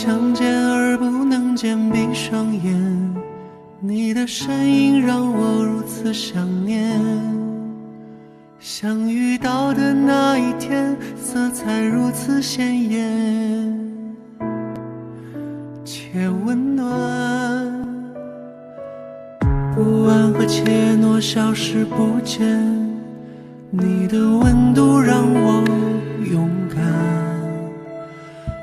相见而不能见，闭上眼，你的身影让我如此想念。相遇到的那一天，色彩如此鲜艳且温暖，不安和怯懦消失不见，你的温度让我勇敢，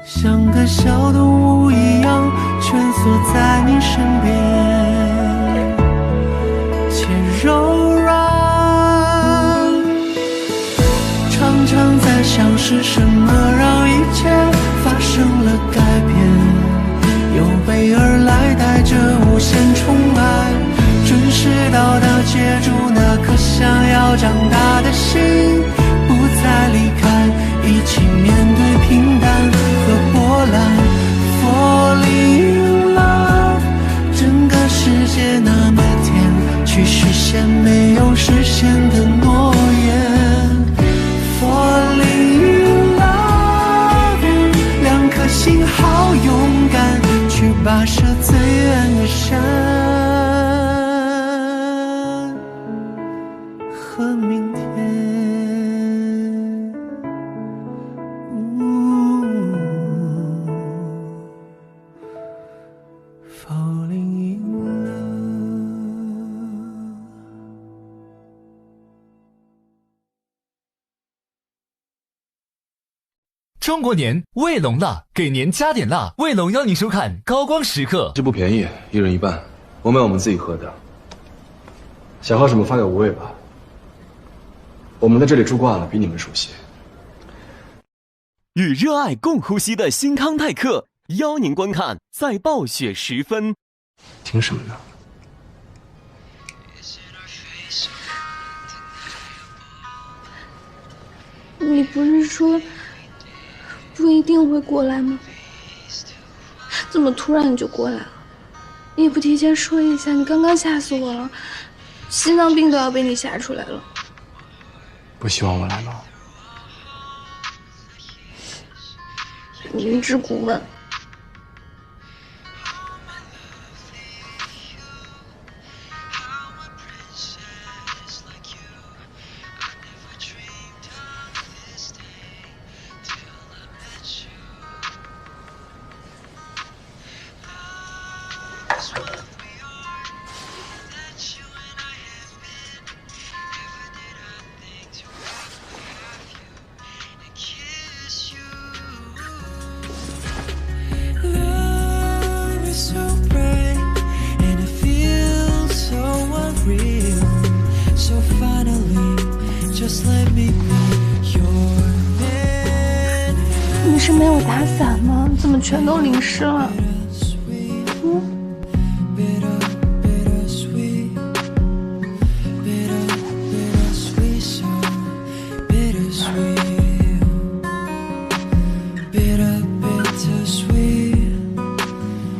像个小动物一样蜷缩在你身边，且柔软。常常在想是什么让一切发生了改变，有备而来带着无限宠爱，准时到达接住那颗想要长大的心，不再离开，一起面对平淡和波澜。Falling in love， 整个世界那么甜，去实现没有实现的诺言。Falling in love， 两颗心好勇敢，去跋涉最远的山和明天。Falling in love。中国年，卫龙辣，给年加点辣。卫龙邀您收看《高光时刻》。这不便宜，一人一半，我买我们自己喝的。想喝什么发给无畏吧。我们在这里住惯了，比你们熟悉。与热爱共呼吸的新康泰克，邀您观看在暴雪时分。听什么呢？你不是说不一定会过来吗？怎么突然你就过来了？你也不提前说一下，你刚刚吓死我了，心脏病都要被你吓出来了。不希望我来吗？明知故问。你是没有打伞吗？怎么全都淋湿了？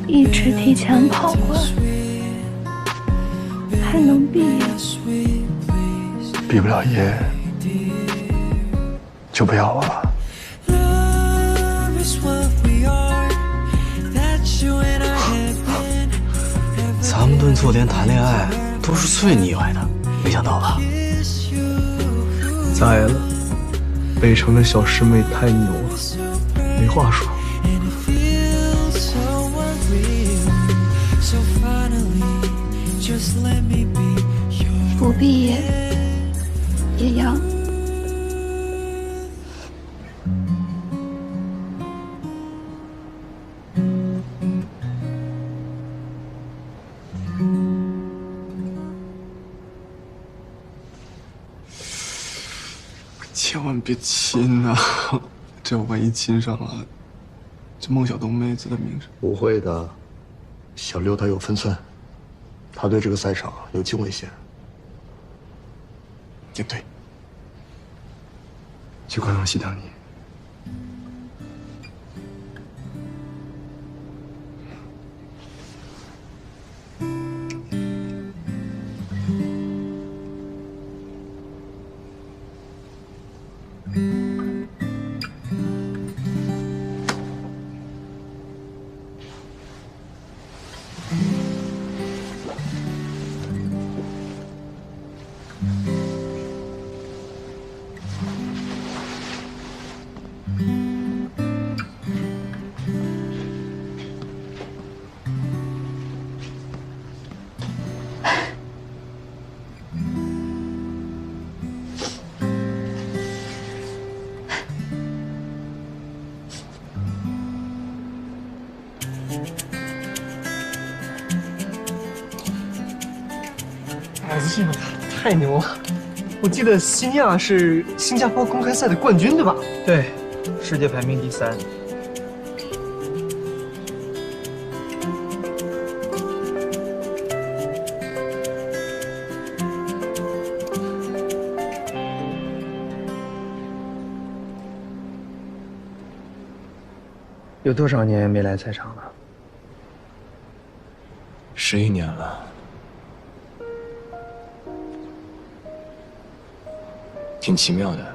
一直提前跑过来，还能毕业？毕不了业，就不要我了。咱们顿挫连谈恋爱都是最腻歪的，没想到吧？栽了，北城的小师妹太牛了，没话说。不毕业也要。千万别亲啊！这万一亲上了，这孟小冬妹子的名声……不会的，小六他有分寸，他对这个赛场有敬畏心。也对，去观望西塘尼。这个太牛了！我记得西尼亚是新加坡公开赛的冠军，对吧？对，世界排名第3。有多少年没来赛场了？11年了。挺奇妙的，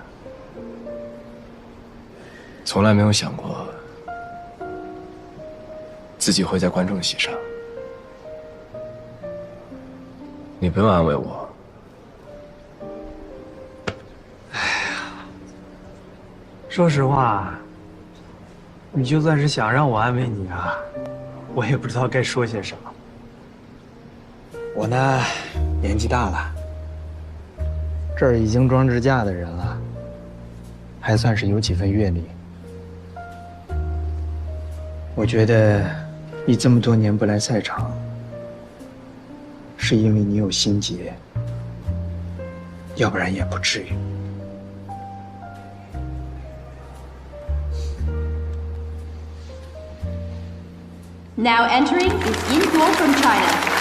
从来没有想过自己会在观众席上。你不用安慰我。说实话，你就算是想让我安慰你啊，我也不知道该说些什么。我呢，年纪大了。这儿已经装支架的人了，还算是有几分阅历。我觉得你这么多年不来赛场，是因为你有心结，要不然也不至于。Now entering is Yin Guo from China.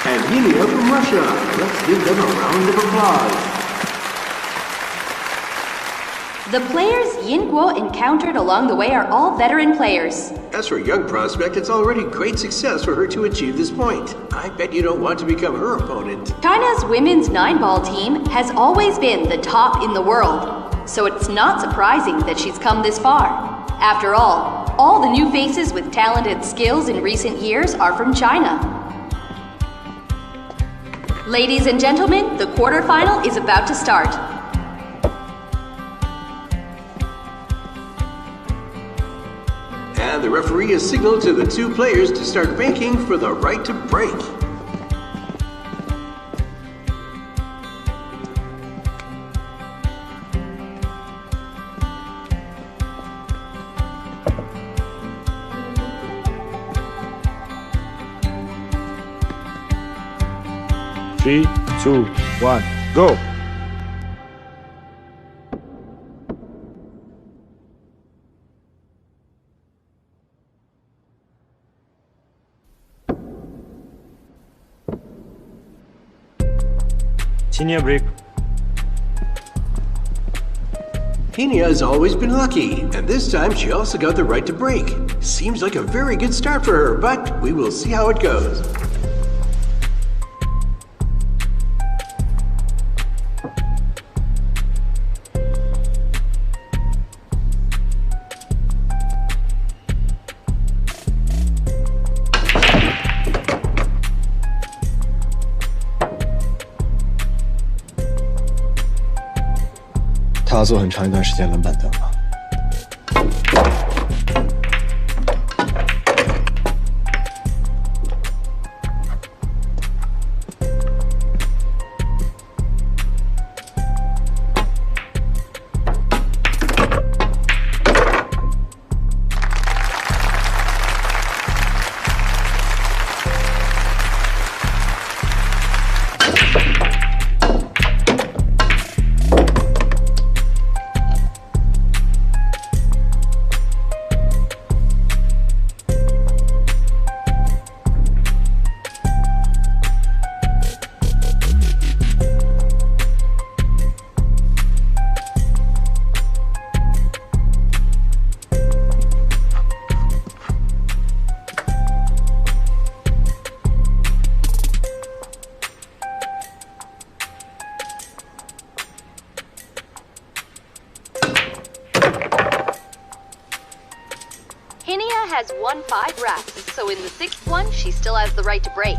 And Yulia from Russia. Let's give them a round of applause. The players Yin Guo encountered along the way are all veteran players. As for a young prospect, it's already great success for her to achieve this point. I bet you don't want to become her opponent. China's women's 9-ball team has always been the top in the world, so it's not surprising that she's come this far. After all the new faces with talented skills in recent years are from China. Ladies and gentlemen, the quarterfinal is about to start. And the referee has signaled to the two players to start banking for the right to break. Three, 2, 1, go! Senior break. Pena has always been lucky, and this time she also got the right to break. Seems like a very good start for her, but we will see how it goes.他要坐很长一段时间冷板凳了。Hinia has won 5 racks, so in the 6th one, she still has the right to break.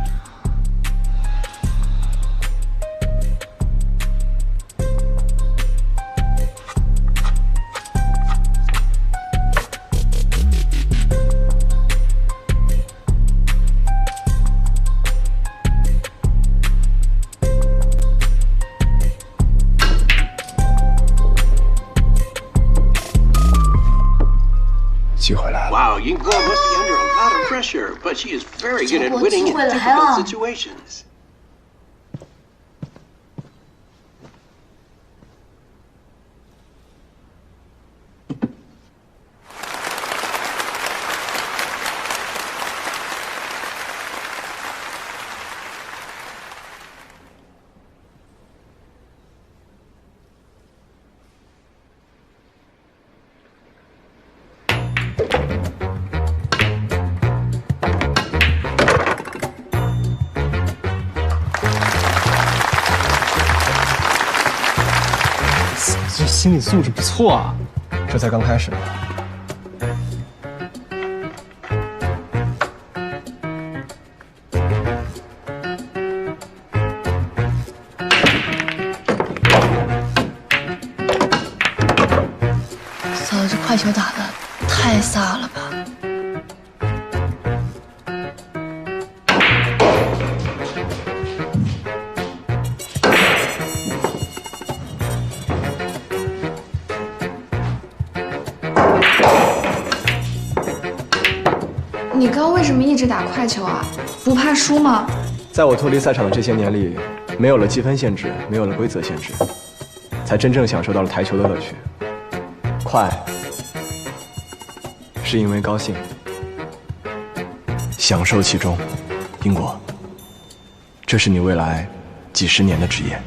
机会来了。 Wow, Yingguo must be under a lot of pressure, but she is very good at winning in difficult situations.这心理素质不错啊，这才刚开始呢。嫂子，这快球打的太飒了吧！你刚为什么一直打快球啊？不怕输吗？在我脱离赛场的这些年里，没有了积分限制，没有了规则限制，才真正享受到了台球的乐趣。快，是因为高兴，享受其中。英国，这是你未来几十年的职业。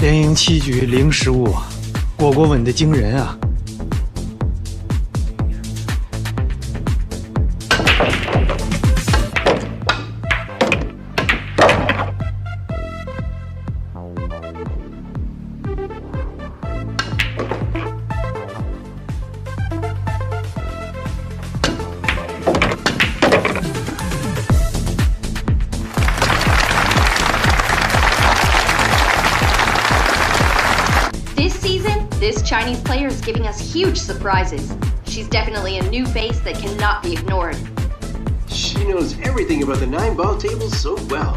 连赢7局0失误，果果稳得惊人啊！This Chinese player is giving us huge surprises. She's definitely a new face that cannot be ignored. She knows everything about the 9-ball table so well.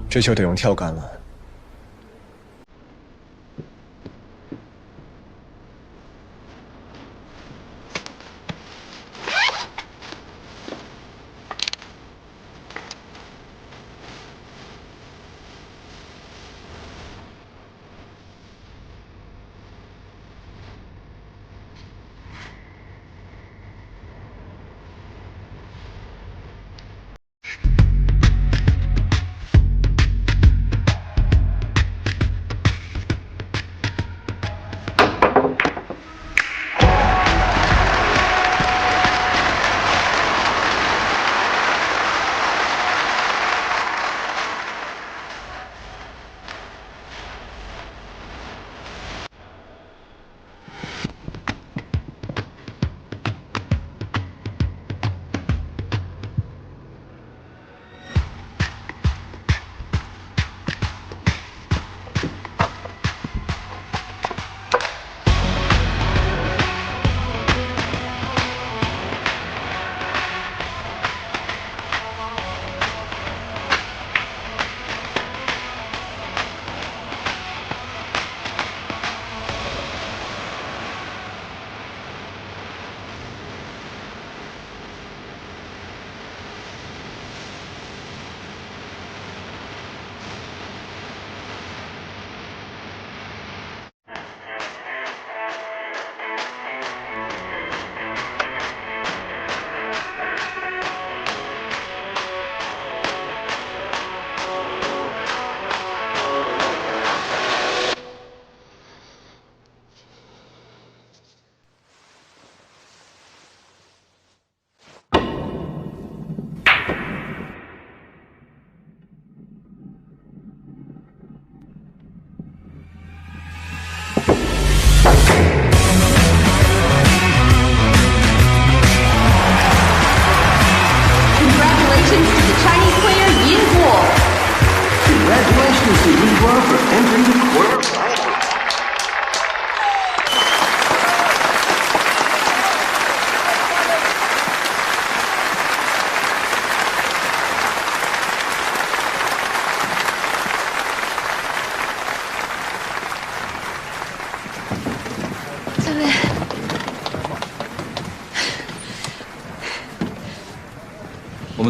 这球得用跳杆了。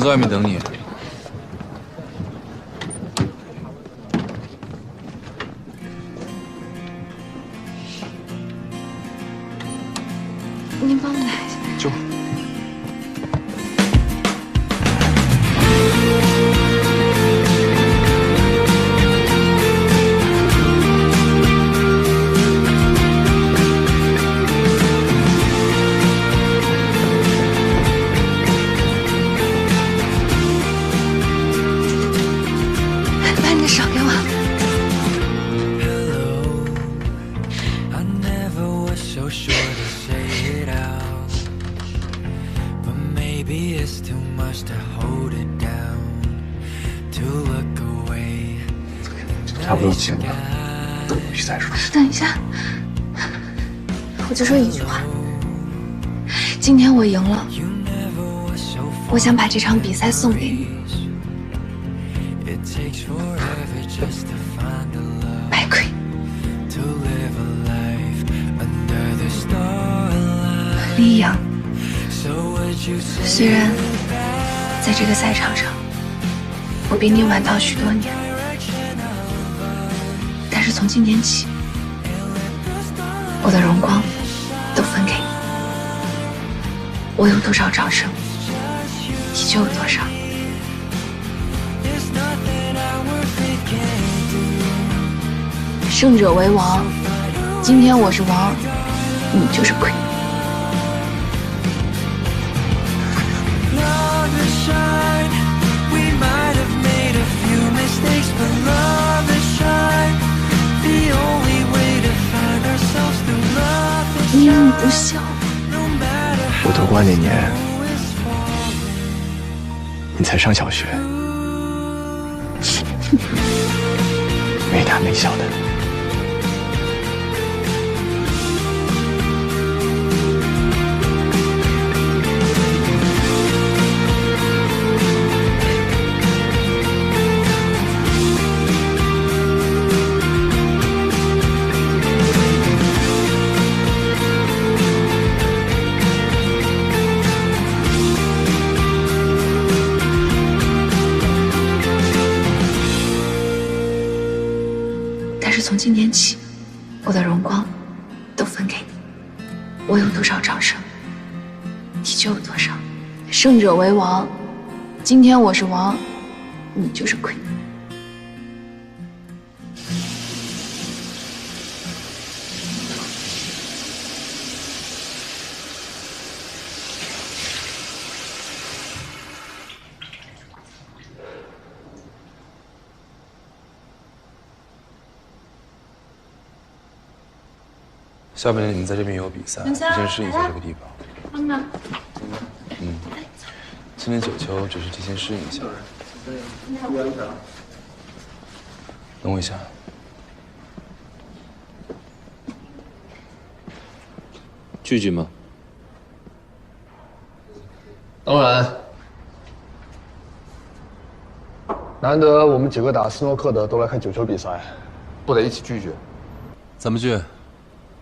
在外面等你。您帮我拿一下。就。把你的手给我。差不多行了，回去再说。等一下，我就说一句话：今天我赢了，我想把这场比赛送给你。白亏。李阳，虽然在这个赛场上我比你晚到许多年，但是从今天起，我的荣光都分给你。我有多少掌声，你就有多少。胜者为王，今天我是王，你就是 queen。你让你不笑。我夺冠那年，你才上小学，没大没小的。从今天起，我的荣光都分给你。我有多少掌声，你就有多少。胜者为王，今天我是王，你就是 queen。下半年你们在这边也有比赛，你先适应一下这个地方。今年9球只是提前适应一下。等我一下。聚聚吗？当然。难得我们几个打斯诺克的都来看9球比赛，不得一起聚聚。怎么聚？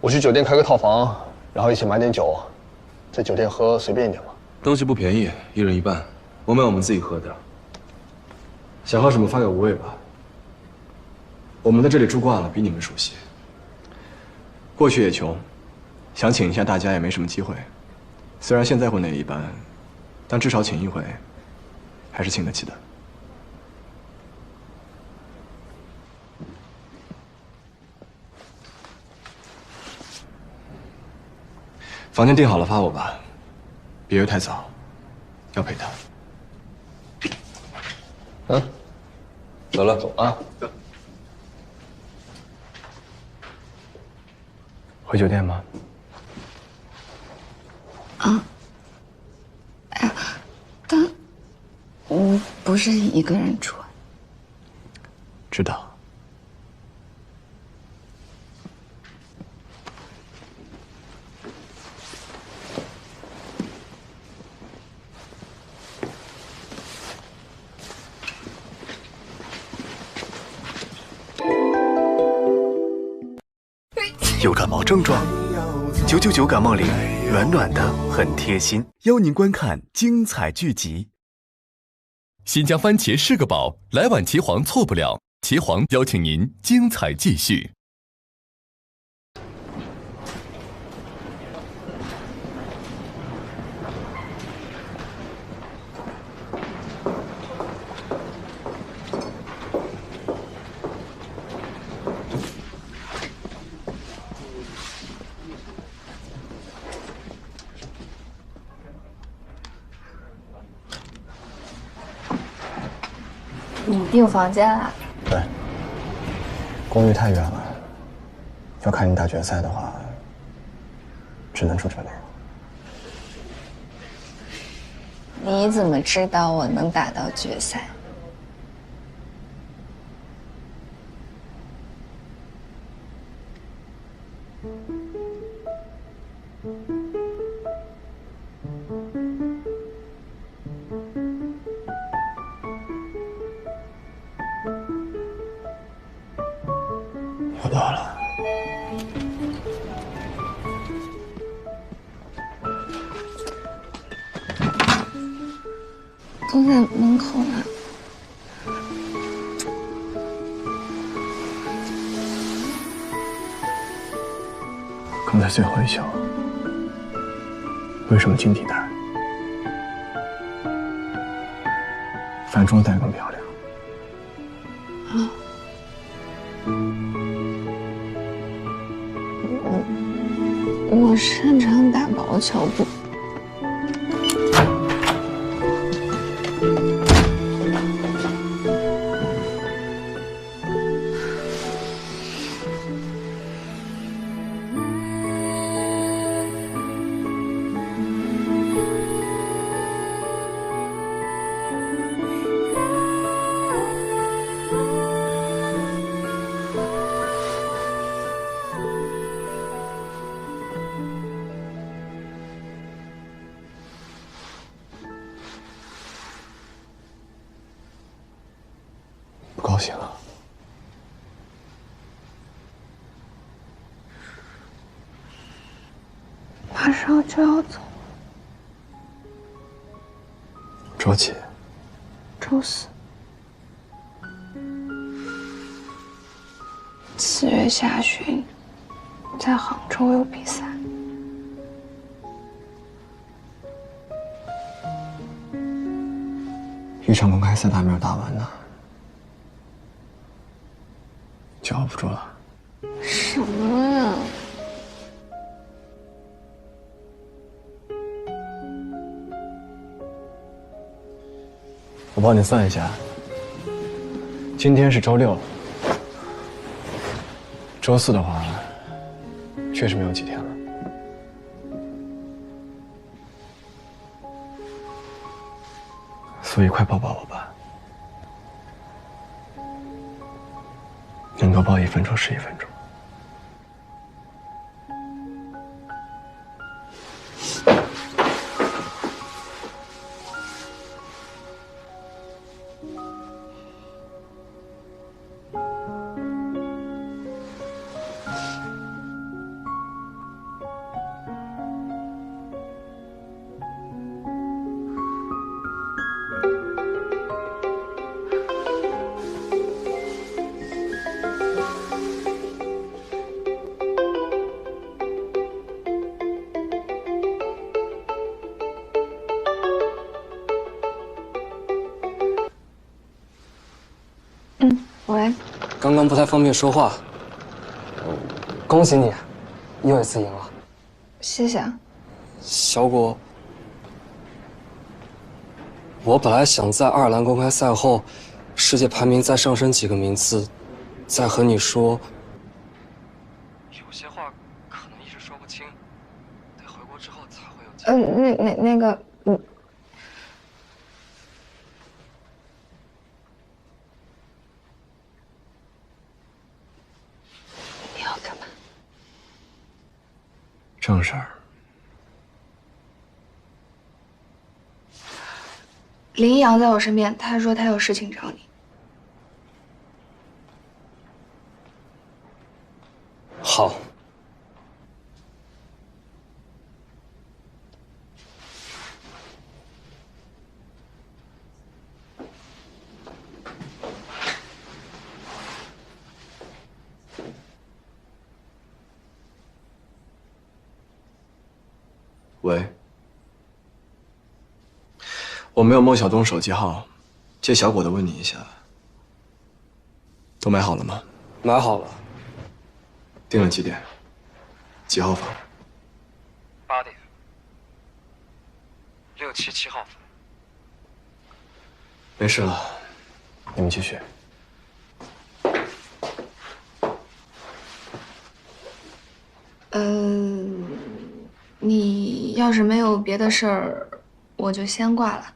我去酒店开个套房，然后一起买点酒，在酒店喝随便一点嘛。东西不便宜，一人一半，我买我们自己喝的。想喝什么发给无畏吧。我们在这里住惯了，比你们熟悉。过去野球，想请一下大家也没什么机会。虽然现在混得也一般，但至少请一回，还是请得起的。房间订好了发我吧，别约太早，要陪他。走了，走啊。回酒店吗？但我不是一个人住。知道。有感冒症状，999感冒灵，暖暖的，很贴心，邀您观看精彩剧集。新疆番茄是个宝，来碗茄皇错不了。茄皇邀请您精彩继续。你订房间啦？对，公寓太远了，要看你打决赛的话，只能住这里。你怎么知道我能打到决赛？又到了。都在门口呢。刚才最后一球，为什么金地带？反中带更漂亮。啊。我擅长打薄球，不。不高兴了？马上就要走，周几？周4。4月下旬，在杭州有比赛。一场公开赛还没有打完呢，就熬不住了。什么呀？我帮你算一下，今天是周6，周4的话，确实没有几天了。所以快抱抱我吧，能多抱1分钟是1分钟。喂，刚刚不太方便说话。恭喜你，又一次赢了。谢谢啊。小果，我本来想在爱尔兰公开赛后，世界排名再上升几个名次，再和你说。有些话可能一时说不清，得回国之后才会有机会。那个，你要干嘛？正事儿。林阳在我身边，他说他有事情找你。好。喂，我没有孟小冬手机号，借小果的问你一下，都买好了吗？买好了。定了几点？几号房？8点。677号房。没事了，你们继续。你要是没有别的事儿，我就先挂了。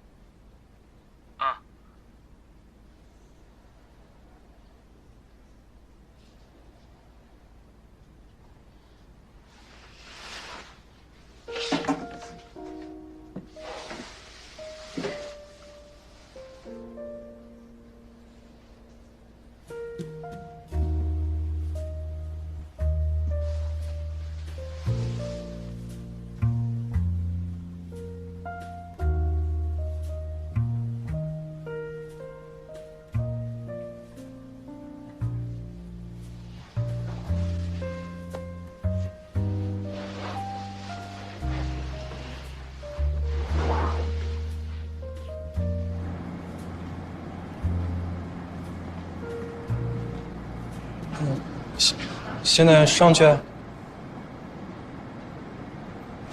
现在上去？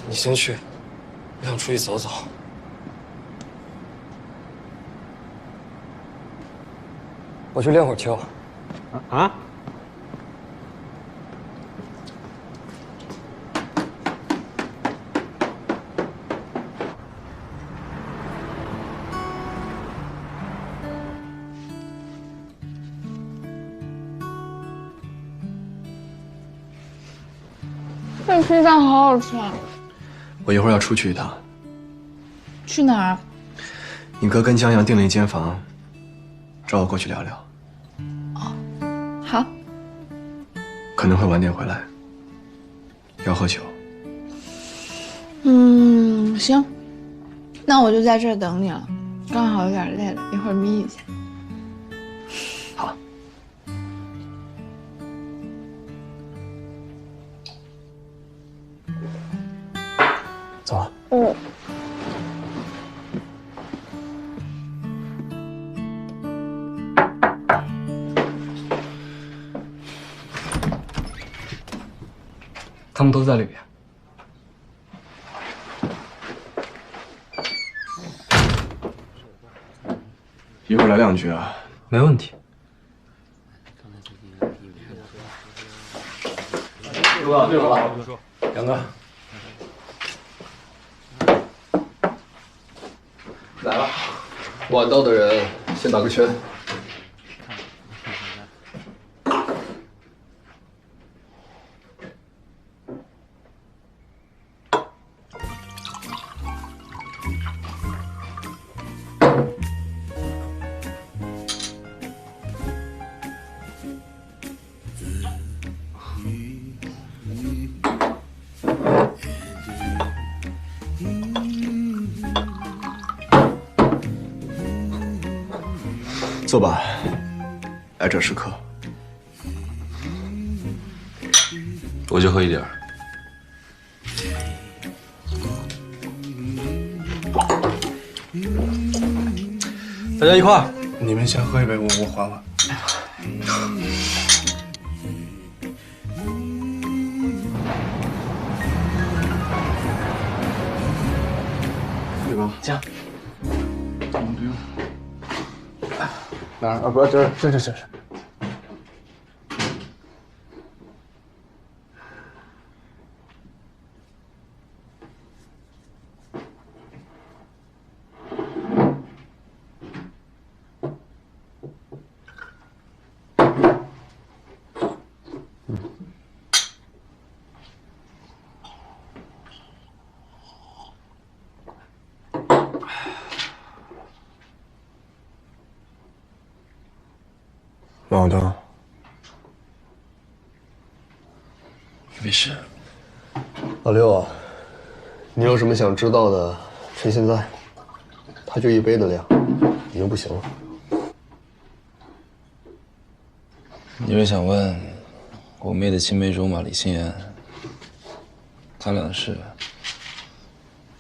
你先去，我想出去走走。我去练会儿球。啊？这披萨好好吃啊！我一会儿要出去一趟。去哪儿？你哥跟江阳订了一间房，找我过去聊聊。好。可能会晚点回来。要喝酒。行，那我就在这儿等你了。刚好有点累了，一会儿眯一下。好。走啊。他们都在里边。一会儿来两句啊。没问题。对了，杨哥，来了，晚到的人先打个圈。坐吧，来者是客。我就喝一点儿。大家一块儿。你们先喝一杯，我缓缓。对吧？这样。哪儿啊？不是这儿，这。王小冬，没事。老六啊，你有什么想知道的，趁现在。他就一杯的量，已经不行了。因为想问我妹的青梅竹马李心妍，他俩的事，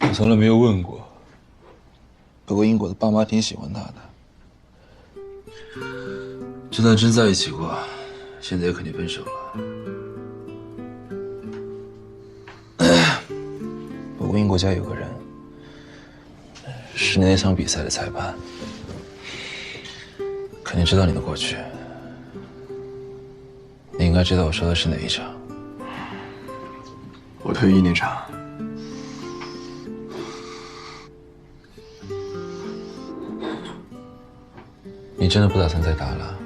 我从来没有问过。不过英国的爸妈挺喜欢他的。就算真在一起过，现在也肯定分手了。不过英国家有个人，是那场比赛的裁判，肯定知道你的过去。你应该知道我说的是哪一场。我退役那场。你真的不打算再打了？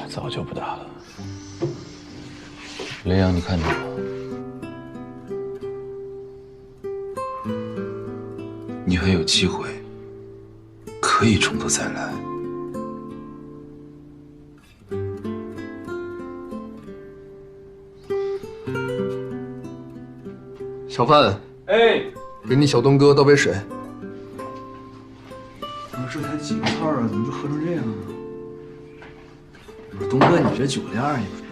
早就不打了。雷阳，你看着我，你还有机会，可以从头再来。小范，哎，给你小东哥倒杯水。这才几个套啊，怎么就喝成这样啊？不是东哥，你这酒量也不是。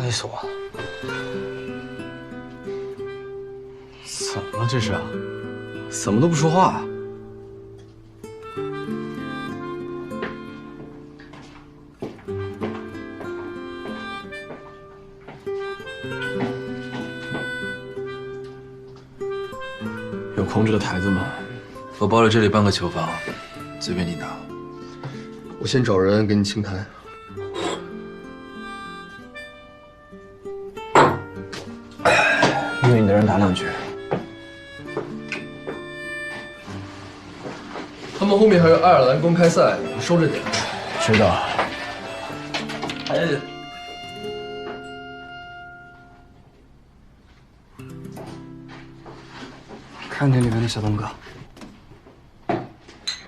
累死我了！怎么了这是？怎么都不说话？有空着的台子吗？我包了这里半个球房，随便你拿。我先找人给你清台。约你的人打两局。他们后面还有爱尔兰公开赛，你收着点。知道。看见里面的小东哥。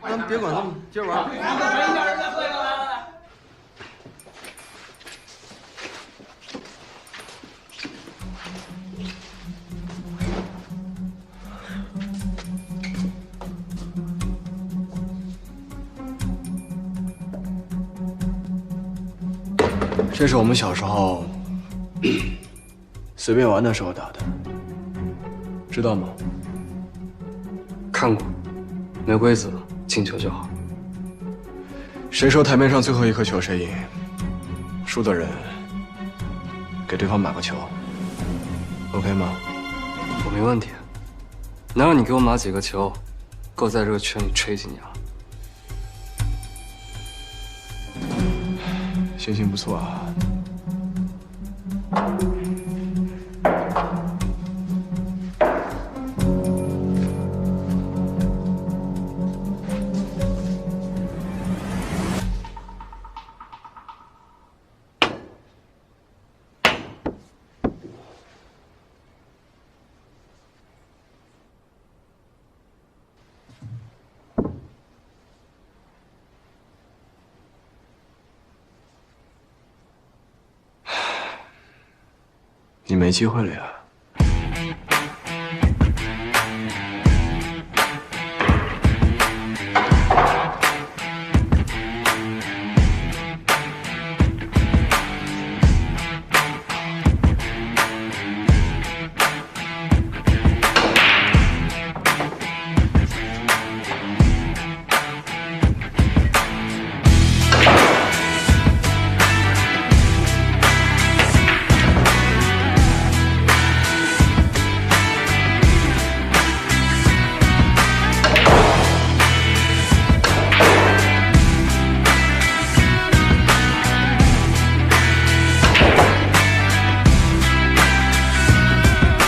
咱别管他们，接着玩。这是我们小时候随便玩的时候打的，知道吗？看过，没规则，进球就好。谁说台面上最后一颗球谁赢？输的人给对方码个球 ，OK 吗？我没问题，能让你给我码几个球，够在这个圈里吹几年了。心情不错啊。你没机会了呀。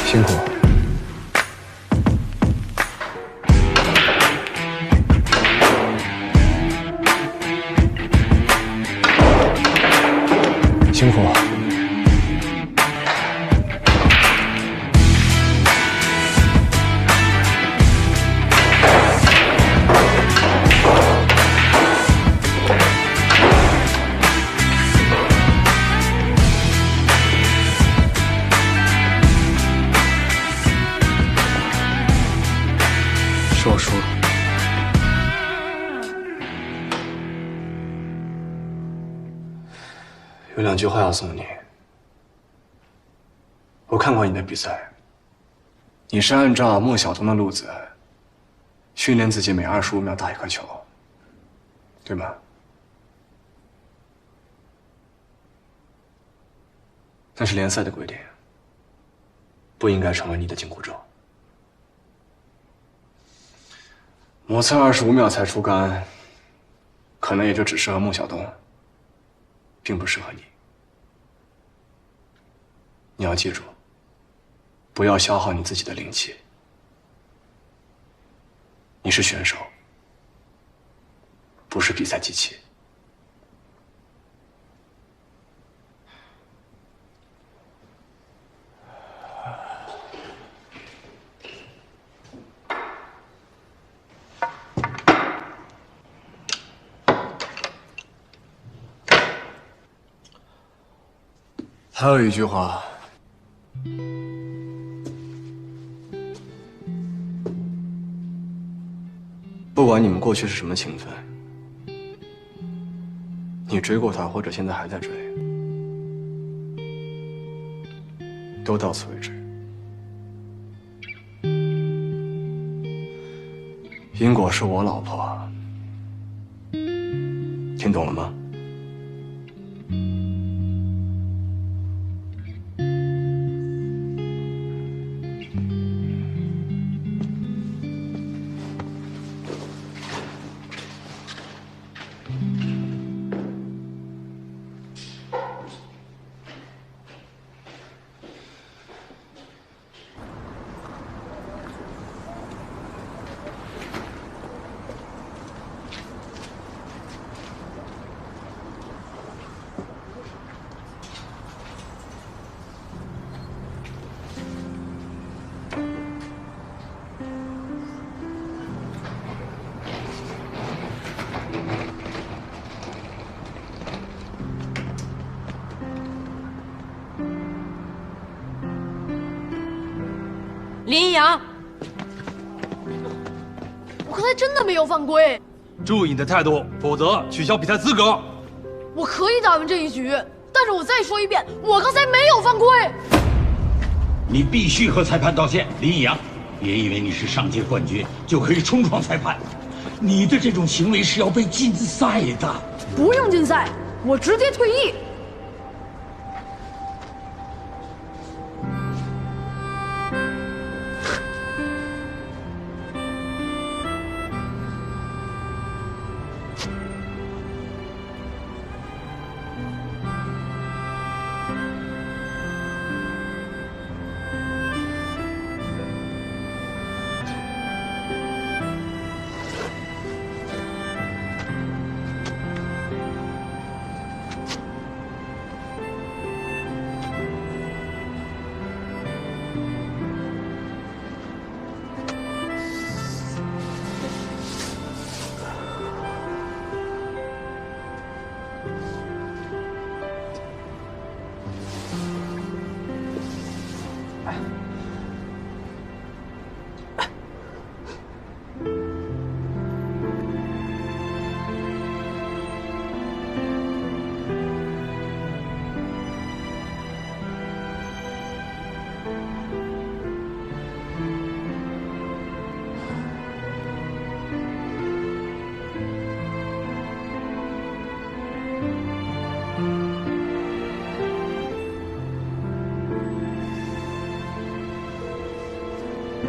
辛苦。辛苦。是我输了。有2句话要送你。我看过你的比赛，你是按照莫晓东的路子训练自己，每25秒打一颗球，对吗？那是联赛的规定，不应该成为你的紧箍咒。磨蹭25秒才出杆，可能也就只适合莫晓东，并不适合你。你要记住，不要消耗你自己的灵气。你是选手，不是比赛机器。还有一句话，不管你们过去是什么情分，你追过她，或者现在还在追，都到此为止。因果是我老婆，听懂了吗？林一阳，我刚才真的没有犯规。注意你的态度，否则取消比赛资格。我可以打完这一局，但是我再说一遍，我刚才没有犯规。你必须和裁判道歉，林一阳。别以为你是上届冠军就可以冲撞裁判，你的这种行为是要被禁赛的。不用禁赛，我直接退役。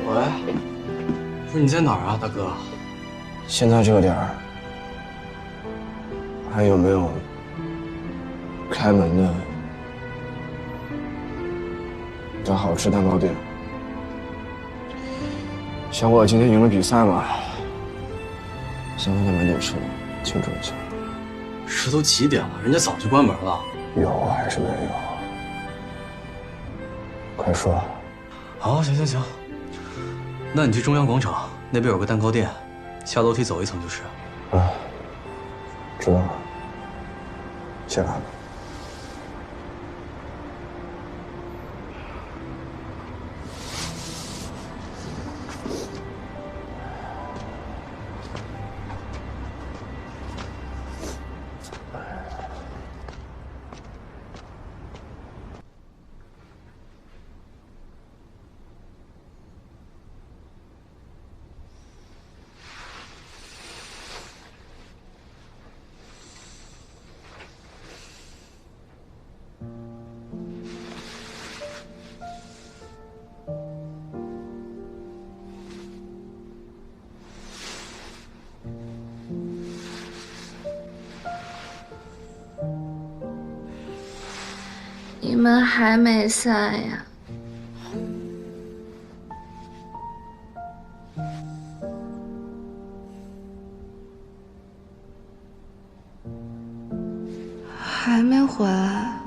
喂，不是你在哪儿啊，大哥？现在这个点儿，还有没有开门的好吃蛋糕店？想我今天赢了比赛嘛，想让他买点吃的庆祝一下。这都几点了？人家早就关门了。有还是没有？快说。好，行。那你去中央广场那边有个蛋糕店，下楼梯走1层就是。啊，知道了。下来吧。们还没散呀？还没回来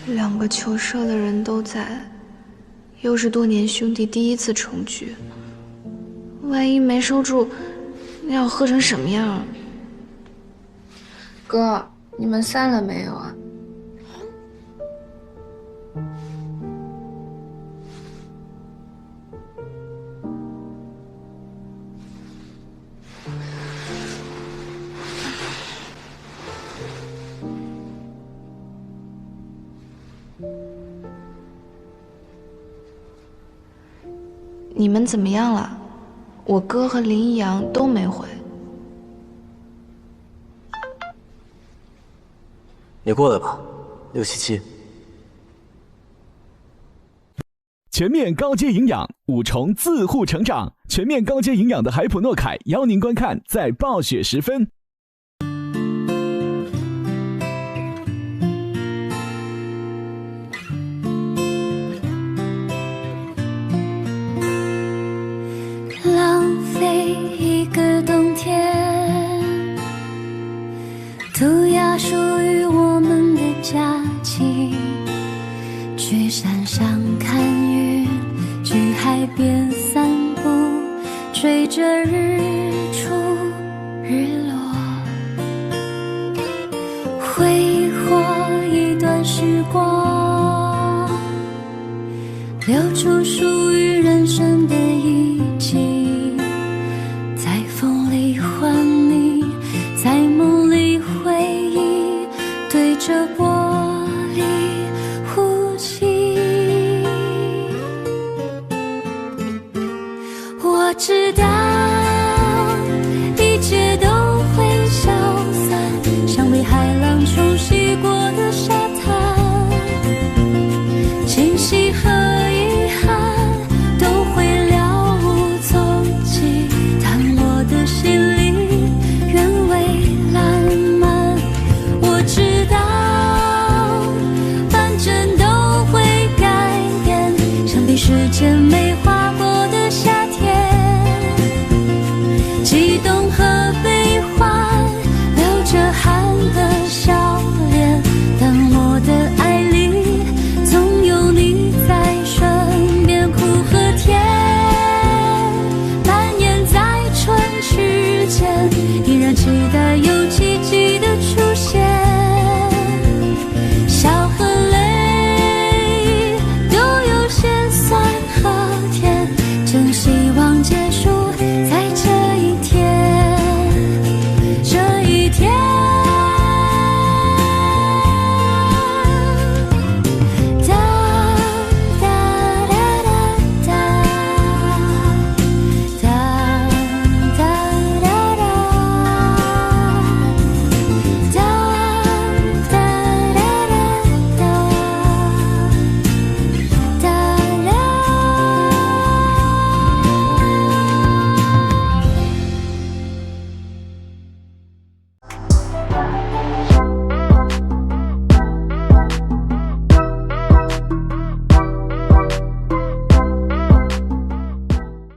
，2个求社的人都在，又是多年兄弟第一次重聚，万一没收住，那要喝成什么样？哥，你们散了没有啊？你们怎么样了？我哥和林一阳都没回。你过来吧，677。全面高阶营养，5重自护成长，全面高阶营养的海普诺凯邀您观看，在暴雪时分。浪费一个冬天，涂鸦属于我们的假期，去山上看云，去海边散步，追着日出日落，挥霍一段时光，留出属于人生的一季，在风里幻迷，在梦里回忆，对着玻璃呼吸。我知道